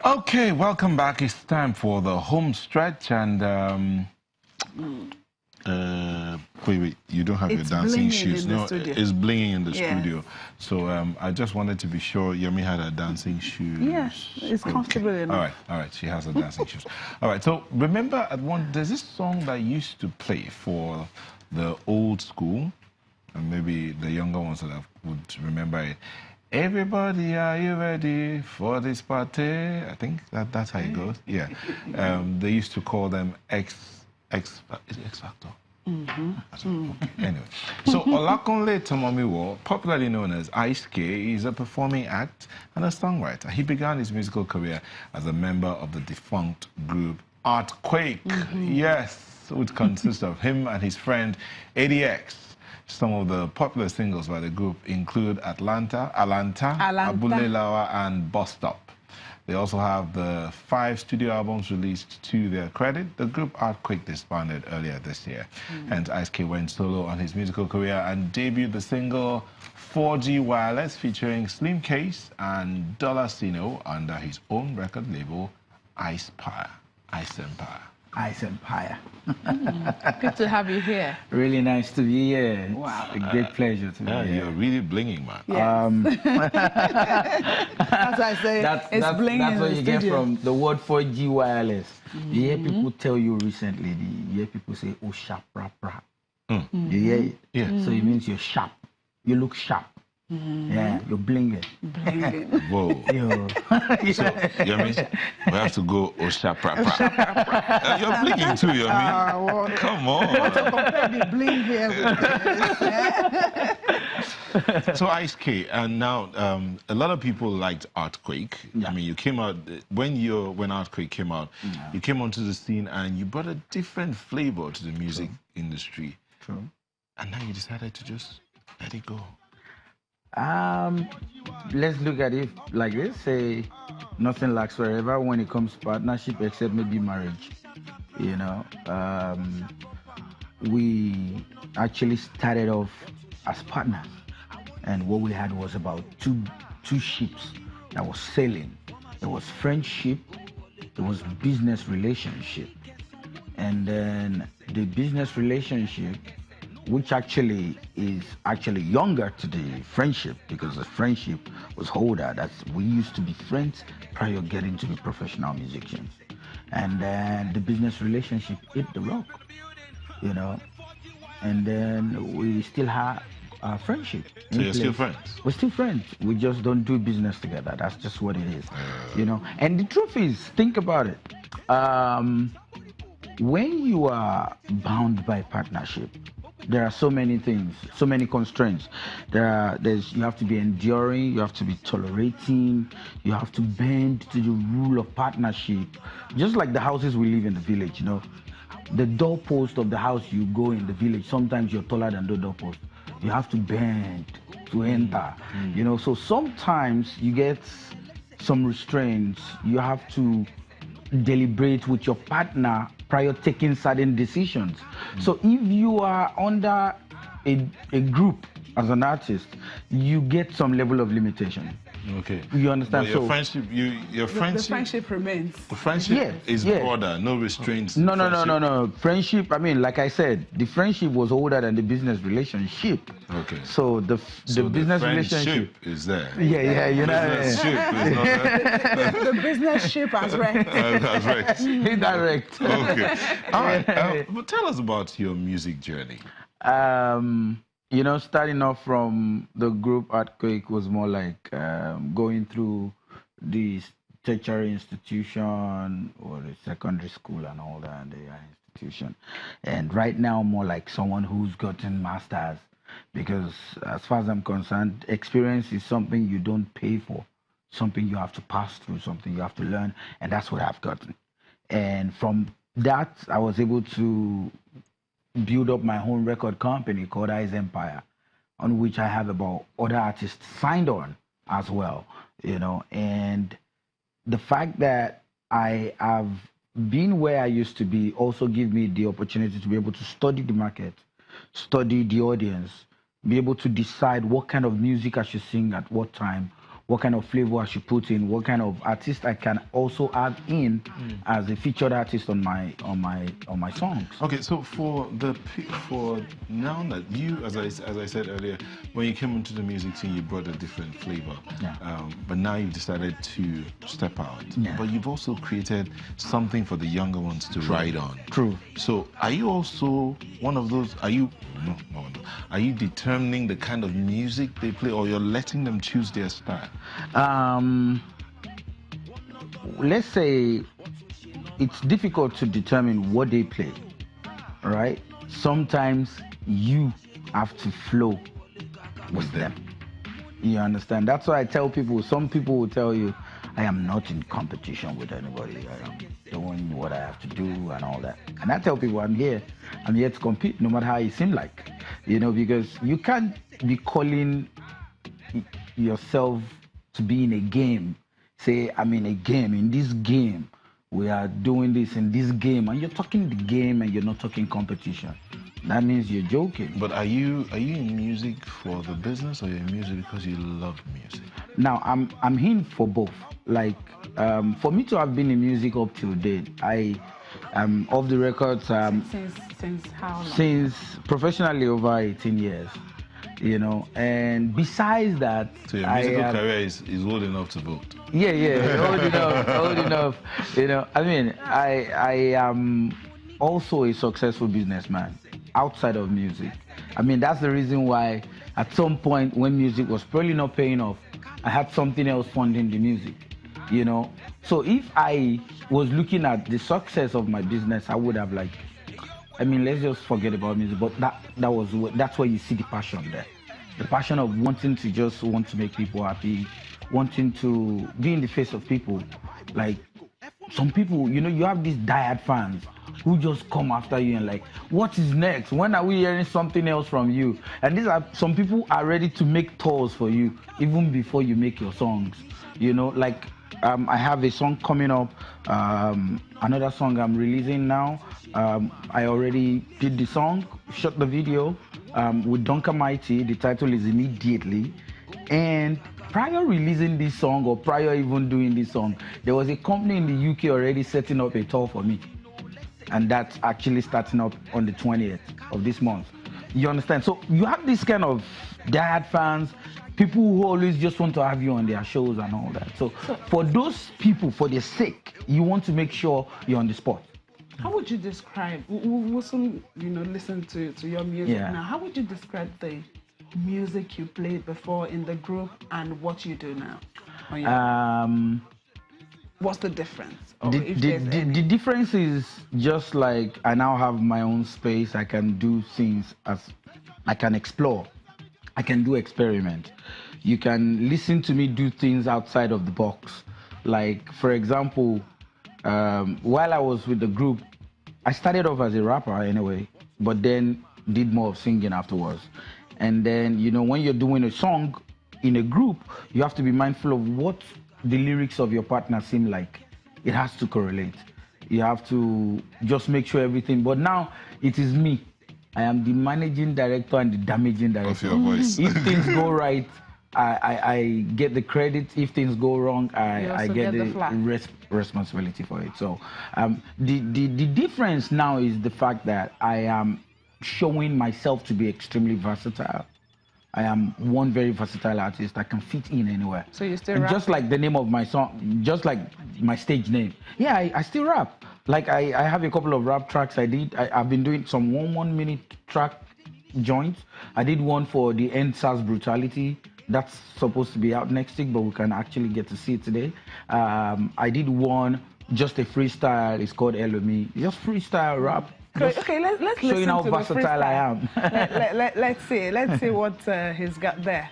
Okay, welcome back. It's time for the home stretch and wait, you don't have It's your dancing blinging shoes. in the No, studio. it's blinging in the Yeah. studio. So I just wanted to be sure Yemi had her dancing shoes. Yes, it's comfortable enough. All right, she has her dancing shoes. All right, so remember there's this song that used to play for the old school, and maybe the younger ones that would remember it. Everybody, are you ready for this party? I think that's how it goes. Yeah. They used to call them X Factor. Okay. Anyway, so Olakunle Tomomiwo, popularly known as Ice K, is a performing act and a songwriter. He began his musical career as a member of the defunct group Artquake. Yes, which consists of him and his friend ADX. Some of the popular singles by the group include Alanta, Abule Lawa, and Bus Stop. They also have the 5 studio albums released to their credit. The group Artquake disbanded earlier this year. Hence, Ice K went solo on his musical career and debuted the single 4G Wireless featuring Slim Case and Dollar Sino under his own record label, Ice Empire. Ice Empire. Good to have you here. Really nice to be here. Wow. It's a great pleasure to be here. You're really blinging, man. Yes. As I say, it's blinging that's in what the you studio. get from the word 4G wireless. You hear people tell you recently, you hear people say, oh, sharp, rap, rap. You hear it? Yeah. So it means you're sharp. You look sharp. Yeah, you're blinging. Whoa. Yo. So, Yemi, we have to go Osha Prapa. You're blinking too, Yemi. Well, Come on. compare the bling here with this. So Ice K, and now a lot of people liked Artquake. Yeah. I mean, you came out when Artquake came out. You came onto the scene and you brought a different flavor to the music industry. True. And now you decided to just let it go. Let's look at it like this. Say, nothing lasts forever when it comes to partnership, except maybe marriage. You know, we actually started off as partners, and what we had was about two ships that was sailing. There was friendship, there was business relationship, and then the business relationship, which actually is younger to the friendship, because the friendship was older. We used to be friends prior getting to be professional musicians. And then the business relationship hit the rock, you know. And then we still have our friendship. So you're still friends? We're still friends. We just don't do business together. That's just what it is, you know. And the truth is, think about it. When you are bound by partnership, there are so many things, so many constraints. You have to be enduring, you have to be tolerating, you have to bend to the rule of partnership. Just like the houses we live in the village, you know. The doorpost of the house you go in the village, sometimes you're taller than the doorpost. You have to bend to enter, you know. So sometimes you get some restraints. You have to deliberate with your partner prior taking certain decisions. So if you are under a group as an artist, you get some level of limitation. Okay. You understand? But your So friendship, The friendship remains. The friendship is yes. broader, no restraints. No. Friendship, I mean, like I said, the friendship was older than the business relationship. Okay. So the business relationship is there. Yeah, you know. Business ship is not there. The business ship has wrecked. That's right. Indirect. Okay. All right. But tell us about your music journey. You know, starting off from the group Artquake was more like going through the tertiary institution or the secondary school and all that, and the institution. And right now, more like someone who's gotten masters, because as far as I'm concerned, experience is something you don't pay for, something you have to pass through, something you have to learn, and that's what I've gotten. And from that, I was able to build up my own record company called Ice Empire, on which I have about other artists signed on as well, you know. And the fact that I have been where I used to be also give me the opportunity to be able to study the market, study the audience, be able to decide what kind of music I should sing at what time, what kind of flavor I should put in, what kind of artist I can also add in as a featured artist on my songs. Okay, so for now that you, as I said earlier, when you came into the music scene, you brought a different flavor. Yeah. But now you've decided to step out. Yeah. But you've also created something for the younger ones to ride on. True. So are you also one of those? Are you determining the kind of music they play, or you're letting them choose their style? Let's say it's difficult to determine what they play, right? Sometimes you have to flow with them. You understand? That's why I tell people, some people will tell you, I am not in competition with anybody. I am doing what I have to do and all that. And I tell people, I'm here to compete, no matter how you seem like. Because you can't be calling yourself to be in a game. Say, I'm in a game, in this game, we are doing this in this game, and you're talking the game and you're not talking competition. That means you're joking. But are you in music for the business, or you're in music because you love music? Now, I'm in for both. Like, for me to have been in music up till date, I am off the records. Since how long? Since professionally over 18 years. And besides that, so your musical career is old enough to vote. Yeah, old enough. I mean, I am also a successful businessman outside of music. I mean, that's the reason why at some point when music was probably not paying off, I had something else funding the music. So if I was looking at the success of my business, I would have let's just forget about music. But that's where you see the passion there. The passion of wanting to make people happy, wanting to be in the face of people. Like some people, you have these diehard fans who just come after you and what is next? When are we hearing something else from you? And some people are ready to make tours for you even before you make your songs. I have a song coming up, another song I'm releasing now. I already did the song, shot the video with Duncan Mighty. The title is Immediately. And prior releasing this song, or prior even doing this song, there was a company in the UK already setting up a tour for me. And that's actually starting up on the 20th of this month. You understand? So you have this kind of diehard fans, people who always just want to have you on their shows and all that. So for those people, for their sake, you want to make sure you're on the spot. How would you describe, we'll soon, listen to your music now. How would you describe the music you played before in the group and what you do now? What's the difference? The difference is just like I now have my own space. I can do things I can explore. I can do experiment. You can listen to me do things outside of the box. Like, for example, while I was with the group, I started off as a rapper anyway, but then did more of singing afterwards. And then, when you're doing a song in a group, you have to be mindful of what the lyrics of your partner seem like. It has to correlate. You have to just make sure everything. But now it is me. I am the managing director and the damaging director. Of your voice. If things go right, I get the credit. If things go wrong, I get the responsibility for it. So the difference now is the fact that I am showing myself to be extremely versatile. I am one very versatile artist. I can fit in anywhere. So you still rap? Just like the name of my song, just like my stage name. Yeah, I still rap. Like I have a couple of rap tracks I did. I've been doing some 1 minute track joints. I did one for the End SARS Brutality. That's supposed to be out next week, but we can actually get to see it today. I did one, just a freestyle. It's called Elomi. Just freestyle rap. Okay, let's listen showing how to versatile I am. Let's see what he's got there.